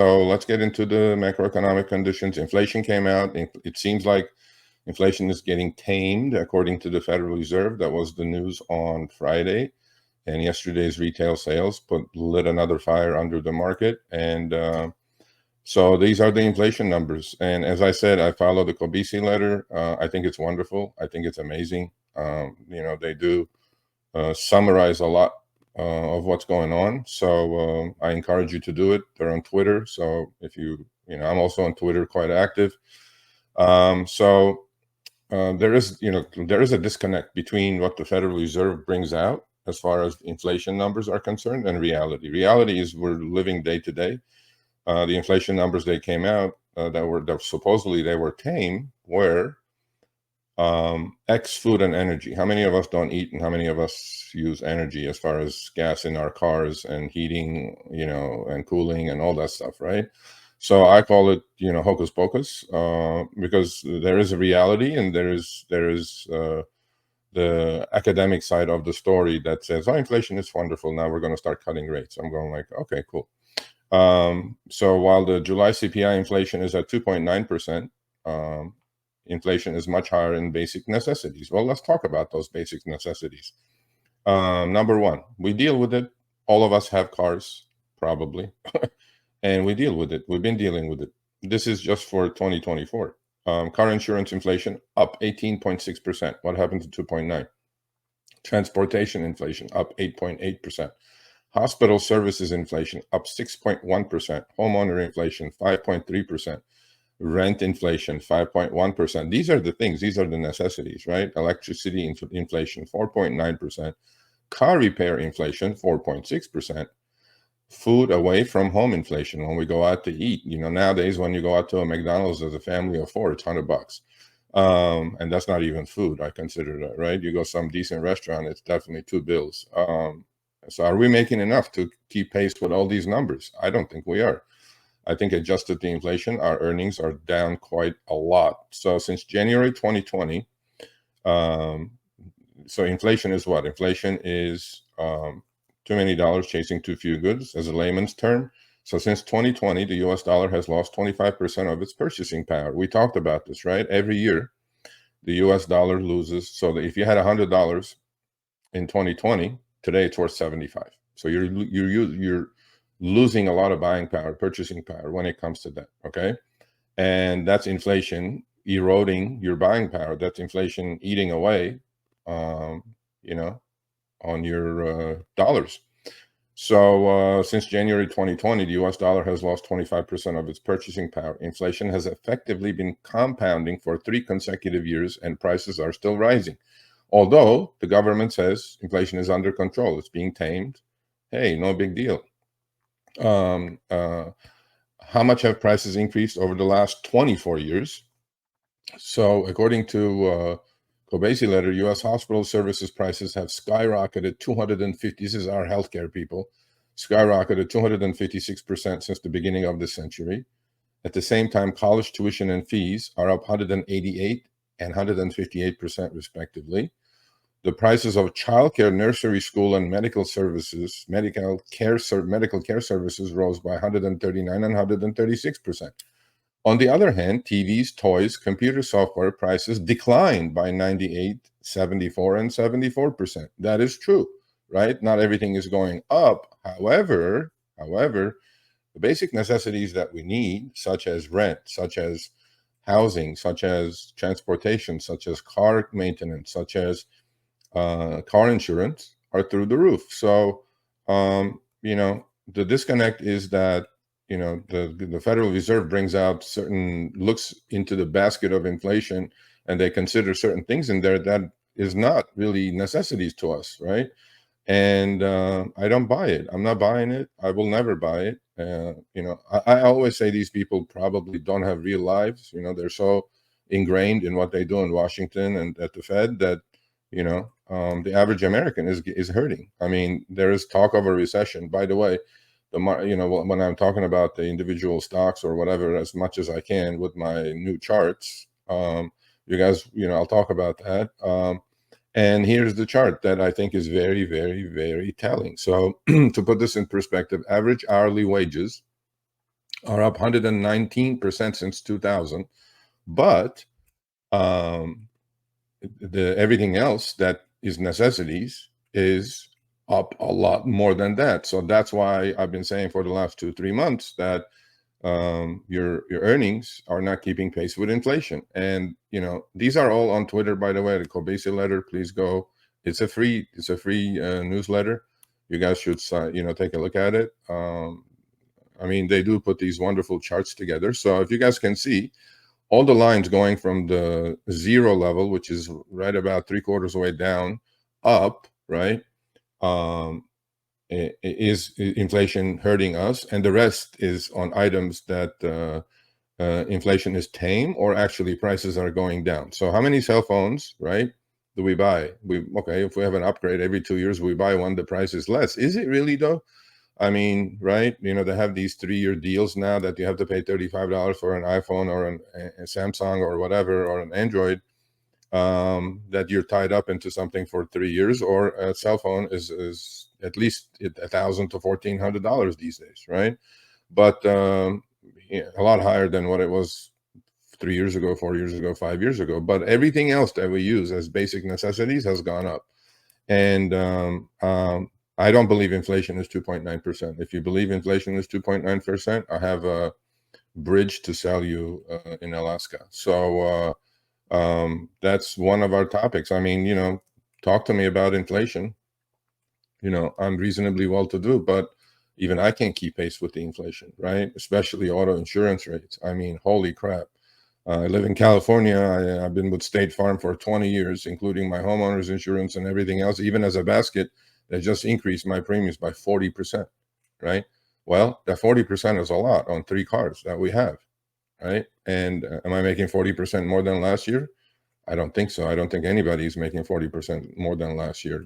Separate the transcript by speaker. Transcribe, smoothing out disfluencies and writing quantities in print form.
Speaker 1: So let's get into the macroeconomic conditions. Inflation came out. It seems like inflation is getting tamed, according to the Federal Reserve. That was the news on Friday. And yesterday's retail sales lit another fire under the market. And so these are the inflation numbers. And as I said, I follow the Kobisi letter. I think it's wonderful. I think it's amazing. They do summarize a lot of what's going on. So I encourage you to do it. They're on Twitter. So if I'm also on Twitter, quite active. There is a disconnect between what the Federal Reserve brings out as far as inflation numbers are concerned and reality. Reality is we're living day to day. The inflation numbers they came out that supposedly they were tame were X food and energy. How many of us don't eat, and how many of us use energy as far as gas in our cars and heating, and cooling and all that stuff, right? So I call it, hocus pocus, because there is a reality and there is the academic side of the story that says, oh, inflation is wonderful. Now we're going to start cutting rates. I'm going like, okay, cool. So while the July CPI inflation is at 2.9%, inflation is much higher in basic necessities. Well, let's talk about those basic necessities. Number one, we deal with it. All of us have cars, probably, and we deal with it. We've been dealing with it. This is just for 2024. Car insurance inflation up 18.6%. What happened to 2.9? Transportation inflation up 8.8%. Hospital services inflation up 6.1%. Homeowner inflation 5.3%. Rent inflation 5.1%. These are the things. These are the necessities, right? Electricity inflation 4.9%. Car repair inflation 4.6%. Food away from home inflation when we go out to eat. Nowadays when you go out to a McDonald's as a family of four, it's $100. And that's not even food. I consider that, right? You go some decent restaurant, it's definitely two bills. So are we making enough to keep pace with all these numbers? I don't think we are. I think adjusted to inflation, our earnings are down quite a lot. So since January 2020, so inflation is what? Inflation is too many dollars chasing too few goods, as a layman's term. So since 2020, the US dollar has lost 25% of its purchasing power. We talked about this, right? Every year, the US dollar loses. So that if you had $100 in 2020, today it's worth 75. So you're losing a lot of buying power, purchasing power when it comes to that, okay? And that's inflation eroding your buying power. That's inflation eating away, on your dollars. So since January 2020, the US dollar has lost 25% of its purchasing power. Inflation has effectively been compounding for 3 consecutive years, and prices are still rising. Although the government says inflation is under control, it's being tamed. Hey, no big deal. How much have prices increased over the last 24 years? So according to Kobesi letter, U.S. hospital services prices have skyrocketed 250. This is our healthcare people, skyrocketed 256% since the beginning of the century. At the same time, college tuition and fees are up 188 and 158% respectively. The prices of childcare, nursery school, and medical care services rose by 139 and 136%. On the other hand, TVs, toys, computer software prices declined by 98, 74, and 74%. That is true, right? Not everything is going up. However, the basic necessities that we need, such as rent, such as housing, such as transportation, such as car maintenance, such as car insurance, are through the roof. So, the disconnect is that the Federal Reserve brings out looks into the basket of inflation, and they consider certain things in there that is not really necessities to us, right? And I don't buy it. I'm not buying it. I will never buy it. I always say these people probably don't have real lives. They're so ingrained in what they do in Washington and at the Fed that the average American is hurting. I mean, there is talk of a recession. By the way, when I'm talking about the individual stocks or whatever, as much as I can with my new charts, you guys, I'll talk about that. And here's the chart that I think is very, very, very telling. So to put this in perspective, average hourly wages are up 119% since 2000. But everything else that is necessities is up a lot more than that. So that's why I've been saying for the last 2-3 months that your earnings are not keeping pace with inflation. And these are all on Twitter, by the way. The Kobesi letter, please go. It's a free newsletter. You guys should take a look at it. I mean, they do put these wonderful charts together. So if you guys can see, all the lines going from the zero level, which is right about 3/4 way down, up, right? Is inflation hurting us, and the rest is on items that inflation is tame, or actually prices are going down. So how many cell phones, right, do we buy? Okay, if we have an upgrade every 2 years, we buy one, the price is less. Is it really though? I mean, right? They have these 3-year deals now that you have to pay $35 for an iPhone or a Samsung or whatever, or an Android, that you're tied up into something for 3 years. Or a cell phone is at least $1,000 to $1,400 these days, right? But a lot higher than what it was 3 years ago, 4 years ago, 5 years ago. But everything else that we use as basic necessities has gone up. And I don't believe inflation is 2.9%. If you believe inflation is 2.9%, I have a bridge to sell you in Alaska. So that's one of our topics. I mean, talk to me about inflation. I'm reasonably well-to-do, but even I can't keep pace with the inflation, right? Especially auto insurance rates. I mean, holy crap. I live in California. I've been with State Farm for 20 years, including my homeowner's insurance and everything else. Even as a basket, they just increased my premiums by 40%, right? Well, that 40% is a lot on 3 cars that we have, right? And am I making 40% more than last year? I don't think so. I don't think anybody's making 40% more than last year.